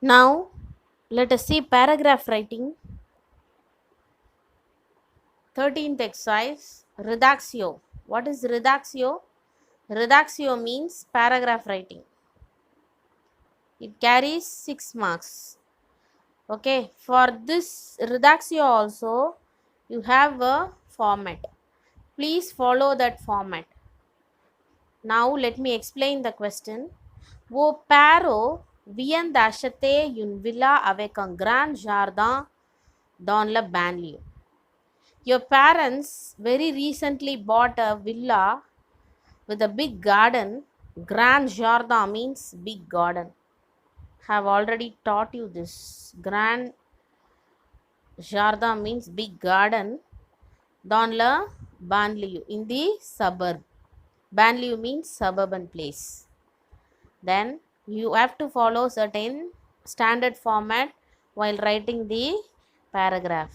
Now, let us see paragraph writing. 13th exercise, reductio. What is reductio? Reductio means paragraph writing. It carries 6 marks. Okay, for this reductio also, you have a format. Please follow that format. Now, let me explain the question. वो पैरो viennent d'acheter une villa avec un grand jardin dans le banlieue. Your parents very recently bought a villa with a big garden. Grand jardin means big garden. Have already taught you this. Grand jardin means big garden. Dans le banlieue, in the suburb. Banlieue means suburban place. Then you have to follow certain standard format while writing the paragraph.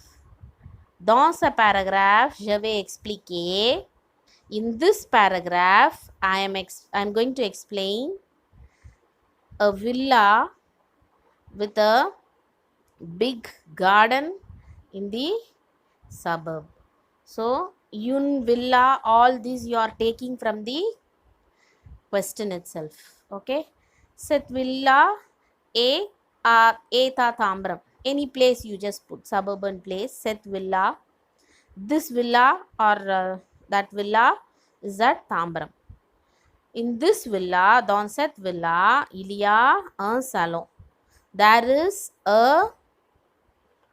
Dans ce paragraphe, je vais expliquer. In this paragraph, I am going to explain a villa with a big garden in the suburb. So, une villa, all these you are taking from the question itself. Okay. Cette villa est à Tambram. Any place you just put, suburban place, cette villa. This villa or that villa is at Tambram. In this villa, dans cette villa, il y a un salon. There is a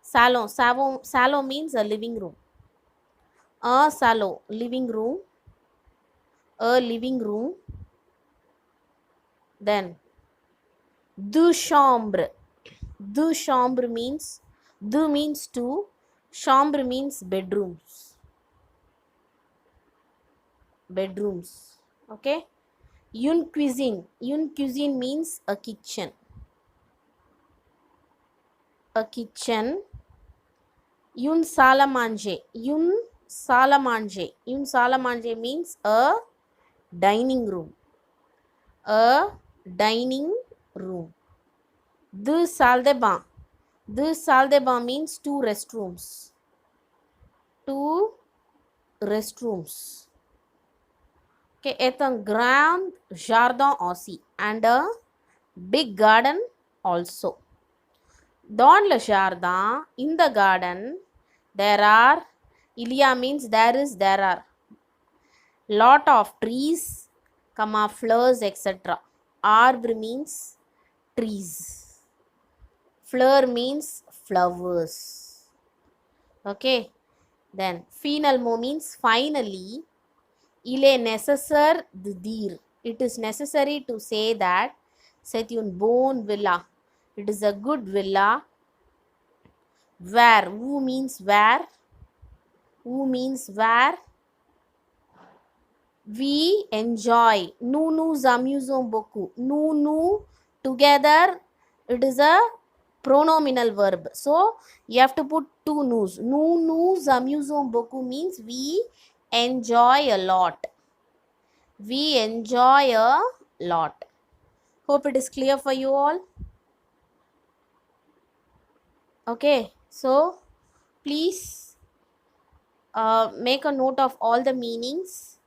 salon. Salon means a living room. A salon, living room. A living room. Then, deux chambres. Deux chambres means, deux means two. Chambre means bedrooms. Bedrooms. Okay. Une cuisine. Une cuisine means a kitchen. A kitchen. Une salle à manger. Une salle à manger. Une salle à manger means a dining room. A dining room. Deux salles de bain. Deux salles de bain means two restrooms. Two restrooms. Okay, it's a grand jardin aussi and a big garden also. Dans le jardin, in the garden, there are, Ilia means there are lot of trees, comma, flowers, etc. Arbre means trees. Fleur means flowers. Okay. Then, finalement means finally. Il est nécessaire de dire. It is necessary to say that c'est une bonne villa. It is a good villa. Where? Où means where? Où means where? We enjoy. Nous amusons beaucoup. Nous together. It is a pronominal verb. So you have to put two nous. Nous amusons beaucoup means we enjoy a lot. We enjoy a lot. Hope it is clear for you all. Okay, so please make a note of all the meanings.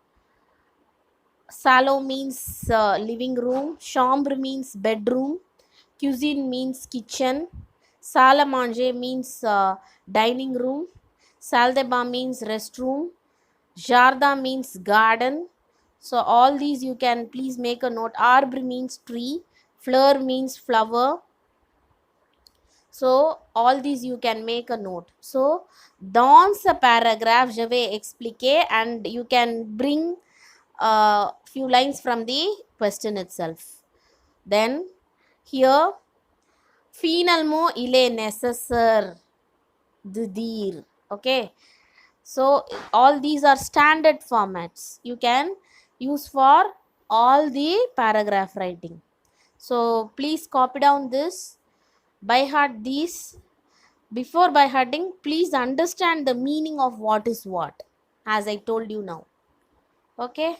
Salon means living room. Chambre means bedroom. Cuisine means kitchen. Salle à manger means dining room. Salle de bain means restroom. Jardin means garden. So all these you can please make a note. Arbre means tree. Fleur means flower. So all these you can make a note. So dans ce paragraphe, je vais expliquer and you can bring a few lines from the question itself. Then here, finalement, il est nécessaire de dire. Okay. So all these are standard formats you can use for all the paragraph writing. So please copy down this, by heart these. Before by hearting, please understand the meaning of what is what, as I told you now. Okay.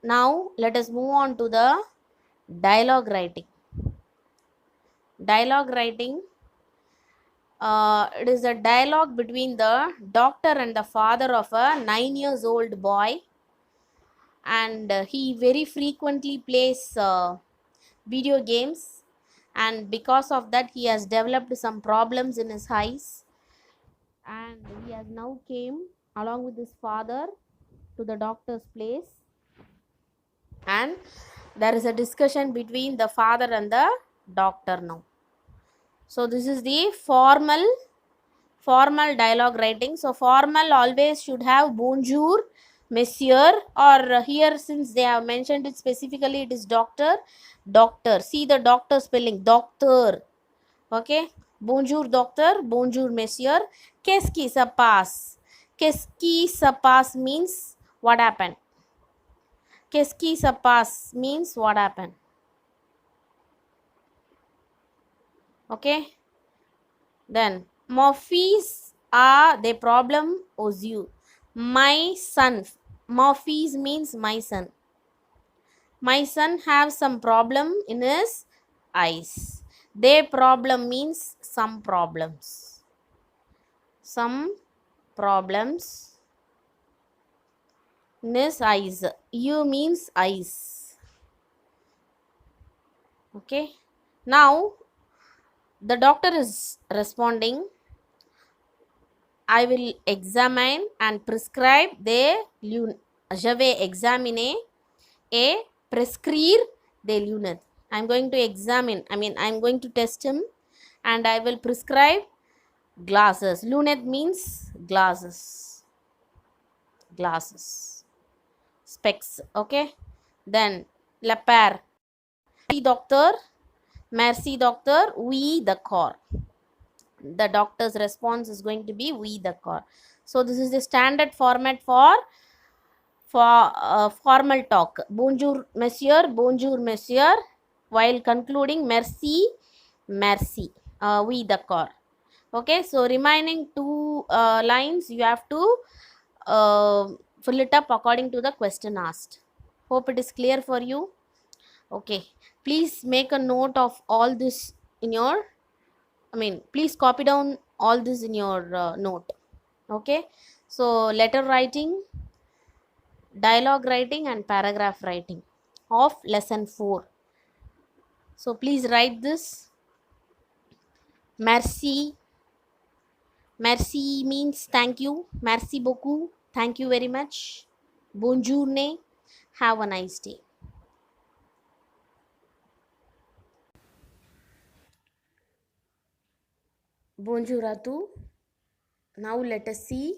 Now let us move on to the dialogue writing. Dialogue writing. It is a dialogue between the doctor and the father of a 9 years old boy, and he very frequently plays video games, and because of that he has developed some problems in his eyes, and he has now came along with his father to the doctor's place, and there is a discussion between the father and the doctor now. So this is the formal dialogue writing. So formal always should have bonjour monsieur, or here since they have mentioned it specifically, it is doctor. Doctor, see the doctor spelling, doctor. Okay, bonjour doctor, bonjour monsieur. Qu'est-ce qui se passe? Qu'est-ce qui se passe means what happened. Qu'est-ce qui se passe means what happened. Okay, then mon fils a des problèmes aux yeux. My son, mon fils means my son. My son have some problem in his eyes. Their problem means some problems. Some problems in his eyes. You means eyes. Okay. Now the doctor is responding. I will examine and prescribe des lunettes. Je vais examiner et prescrire des lunettes. I am going to examine, I am going to test him, and I will prescribe glasses. Lunette means glasses. Glasses. Specs. Okay. Then la paire. Merci doctor, oui d'accord. The doctor's response is going to be oui d'accord. So this is the standard format for formal talk. Bonjour monsieur, bonjour monsieur, while concluding merci, merci. Oui d'accord. Okay, so remaining two lines you have to fill it up according to the question asked. Hope it is clear for you. Okay, please make a note of all this in your, please copy down all this in your note. Okay, so letter writing, dialogue writing and paragraph writing of lesson 4. So please write this. Merci. Merci means thank you. Merci beaucoup. Thank you very much. Bonjourne. Have a nice day. Bonjour à tous. Now let us see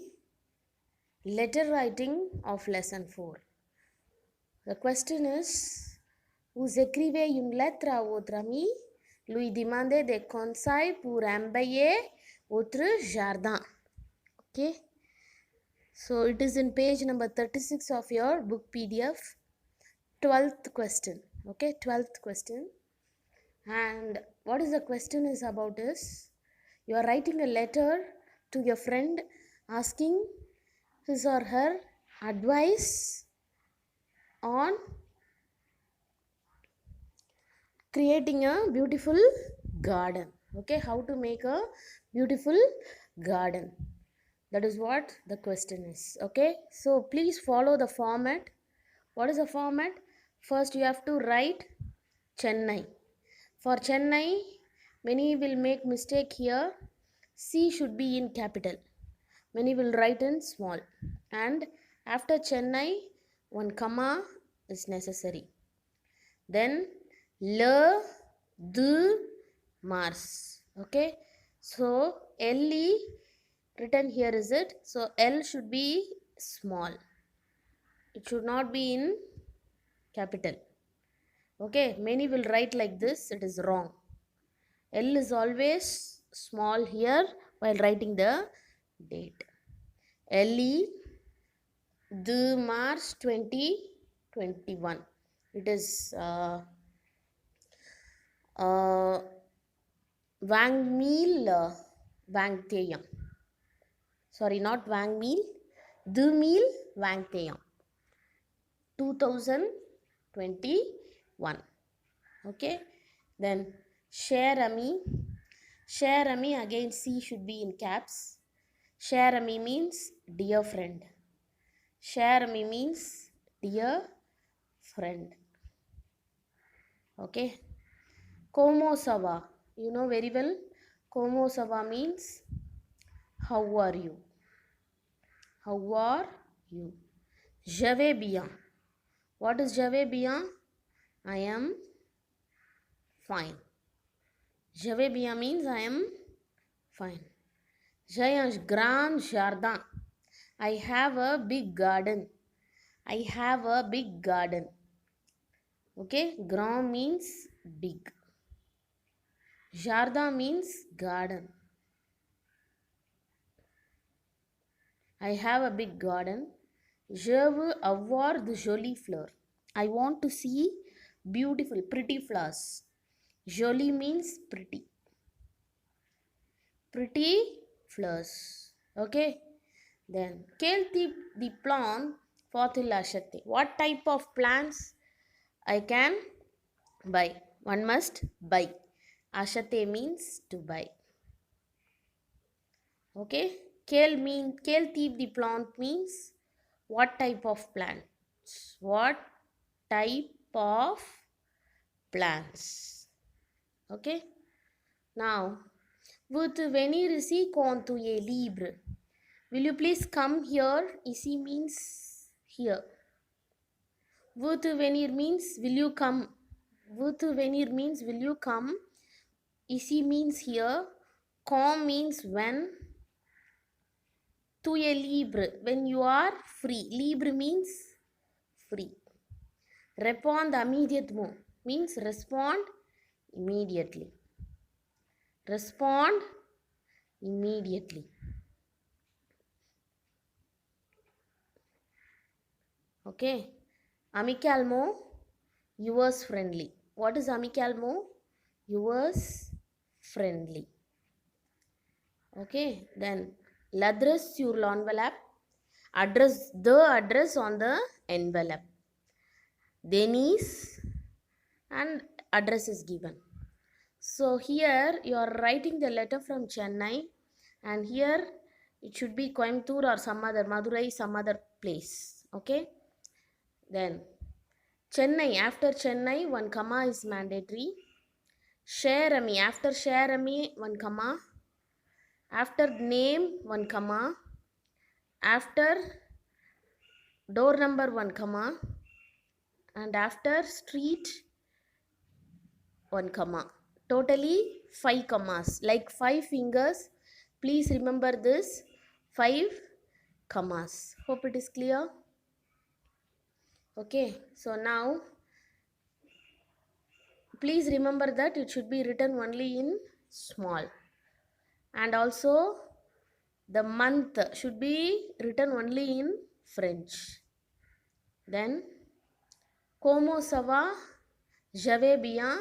letter writing of lesson 4. The question is, vous écrivez une lettre à votre ami, lui demandez des conseils pour embellir votre jardin. Okay. So it is in page number 36 of your book PDF. 12th question. Okay, 12th question. And what is the question is about is, you are writing a letter to your friend asking his or her advice on creating a beautiful garden. Okay, how to make a beautiful garden. That is what the question is. Okay, so please follow the format. What is the format? First you have to write Chennai. For Chennai, many will make mistake here. C should be in capital. Many will write in small. And after Chennai, one comma is necessary. Then le, de, Mars. Okay. So LE written here is it. So L should be small. It should not be in capital. Okay. Many will write like this. It is wrong. L is always small here while writing the date. LE, the March 2021. It is Wangmil Wangteyam. Sorry, not Wangmil. Dumil Wangteyam. 2021. Okay. Then Cher ami. Cher ami, again C should be in caps. Cher ami means dear friend. Cher ami means dear friend. Okay. Como ça va? You know very well. Como ça va means how are you? How are you? Je vais bien. What is je vais bien? I am fine. Je vais bien means I am fine. J'ai un grand jardin. I have a big garden. I have a big garden. Okay, grand means big. Jardin means garden. I have a big garden. Je veux avoir de jolies fleurs. I want to see beautiful, pretty flowers. Jolie means pretty. Pretty flowers. Okay. Then, quel type de plant faut-il acheter? What type of plants I can buy? One must buy. Acheter means to buy. Okay. Quel type de plant means what type of plants? What type of plants? Okay. Now, veux-tu venir ici quand tu es libre? Will you please come here? Ici means here. Veux-tu venir means will you come? Veux-tu venir means will you come? Ici means here. Quand means when. Tu es libre when you are free. Libre means free. Répondre immédiatement means respond immediately. Respond immediately. Okay. Amicalement, yours friendly. What is amicalement? Yours friendly. Okay. Then l'adresse sur l'envelope. The address on the envelope. Denise and address is given. So here you are writing the letter from Chennai, and here it should be Coimbatore or some other Madurai, some other place. Okay. Then Chennai, after Chennai, one comma is mandatory. Sharami, after Sharami, one comma. After name, one comma. After door number, one comma. And after street, one comma. Totally 5 commas, like 5 fingers. Please remember this 5 commas. Hope it is clear. Okay, so now please remember that it should be written only in small, and also the month should be written only in French. Then Como ça va? Je vais bien.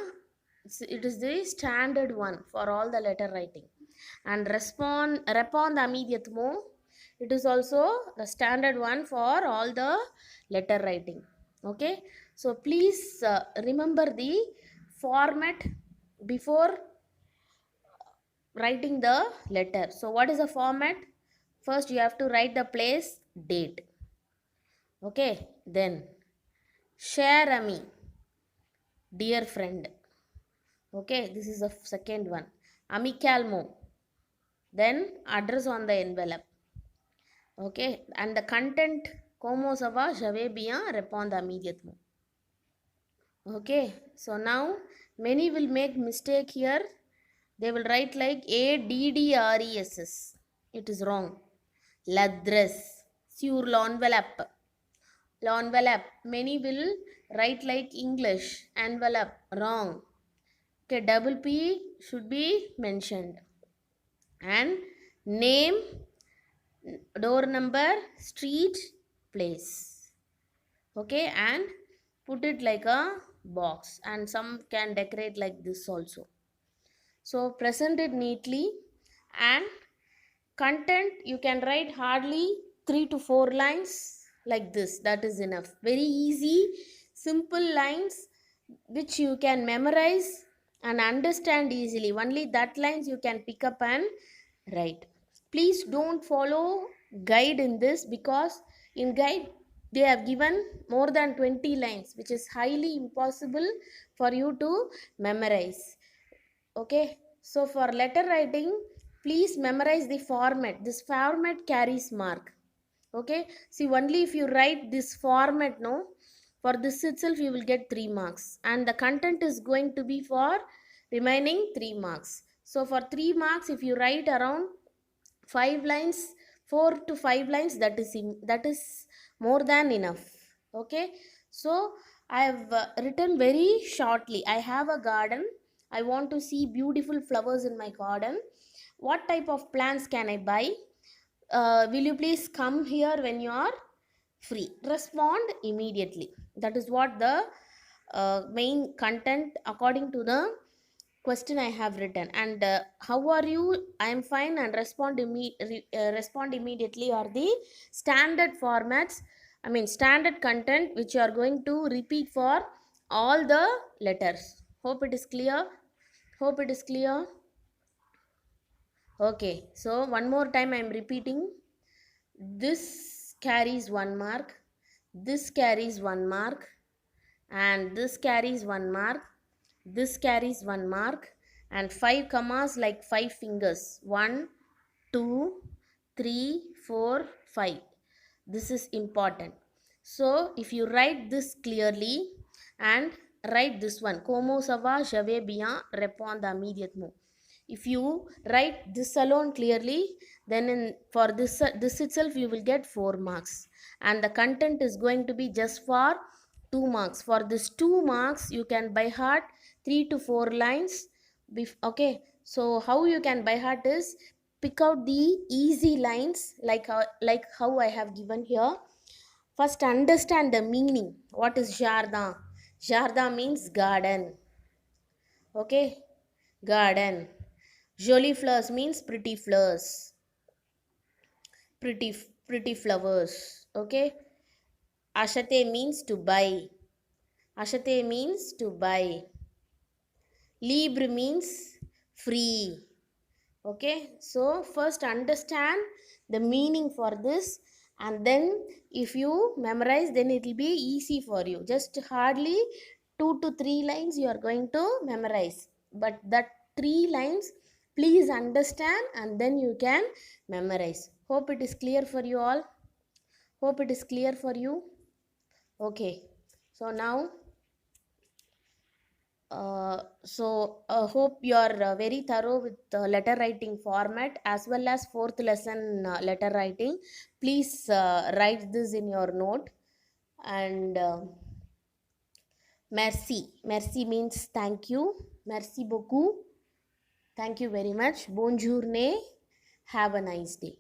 It is the standard one for all the letter writing. And répondre immédiatement. It is also the standard one for all the letter writing. Okay. So please remember the format before writing the letter. So what is the format? First you have to write the place, date. Okay. Then cher ami, dear friend. Okay, this is the second one. Amicalement. Then address on the envelope. Okay, and the content, como ça va, je vais bien, répondre immédiatement. Okay, so now many will make mistake here. They will write like ADDRESS. It is wrong. L'adresse sur l'envelope. L'envelope. Many will write like English. Envelope. Wrong. Okay, double P should be mentioned. And name, door number, street, place. Okay, and put it like a box, and some can decorate like this also. So present it neatly, and content you can write hardly 3 to 4 lines like this. That is enough. Very easy, simple lines which you can memorize and understand easily. Only that lines you can pick up and write. Please don't follow guide in this, because in guide they have given more than 20 lines, which is highly impossible for you to memorize. Okay, so for letter writing, please memorize the format. This format carries mark. Okay, see, only if you write this format, no, for this itself you will get 3 marks, and the content is going to be for remaining 3 marks. So for 3 marks, if you write around 5 lines, 4 to 5 lines, that is more than enough. Okay, so I have written very shortly. I have a garden. I want to see beautiful flowers in my garden. What type of plants can I buy? Will you please come here when you are free? Respond immediately. That is what the main content according to the question I have written. And how are you? I am fine, and respond immediately are the standard formats. I mean standard content which you are going to repeat for all the letters. Hope it is clear. Hope it is clear. Okay, so one more time I am repeating. This carries 1 mark, this carries 1 mark, and this carries 1 mark, this carries 1 mark, and 5 commas like 5 fingers. 1, 2, 3, 4, 5. This is important. So if you write this clearly and write this one, Como ça va, je vais bien, répondre immédiatement. If you write this alone clearly, then for this itself you will get 4 marks, and the content is going to be just for 2 marks. For this 2 marks you can by heart 3 to 4 lines. Okay, so how you can by heart is pick out the easy lines, like how I have given here. First understand the meaning. What is jardin? Jardin means garden. Okay, garden. Jolie flowers means pretty flowers. Pretty flowers. Okay. Achete means to buy. Achete means to buy. Libre means free. Okay. So first understand the meaning for this, and then if you memorize, then it will be easy for you. Just hardly 2 to 3 lines you are going to memorize, but that 3 lines please understand, and then you can memorize. Hope it is clear for you all. Hope it is clear for you. Okay, so now hope you are very thorough with letter writing format, as well as fourth lesson letter writing. Please write this in your note. And merci means thank you. Merci beaucoup. Thank you very much. Bonjour. Have a nice day.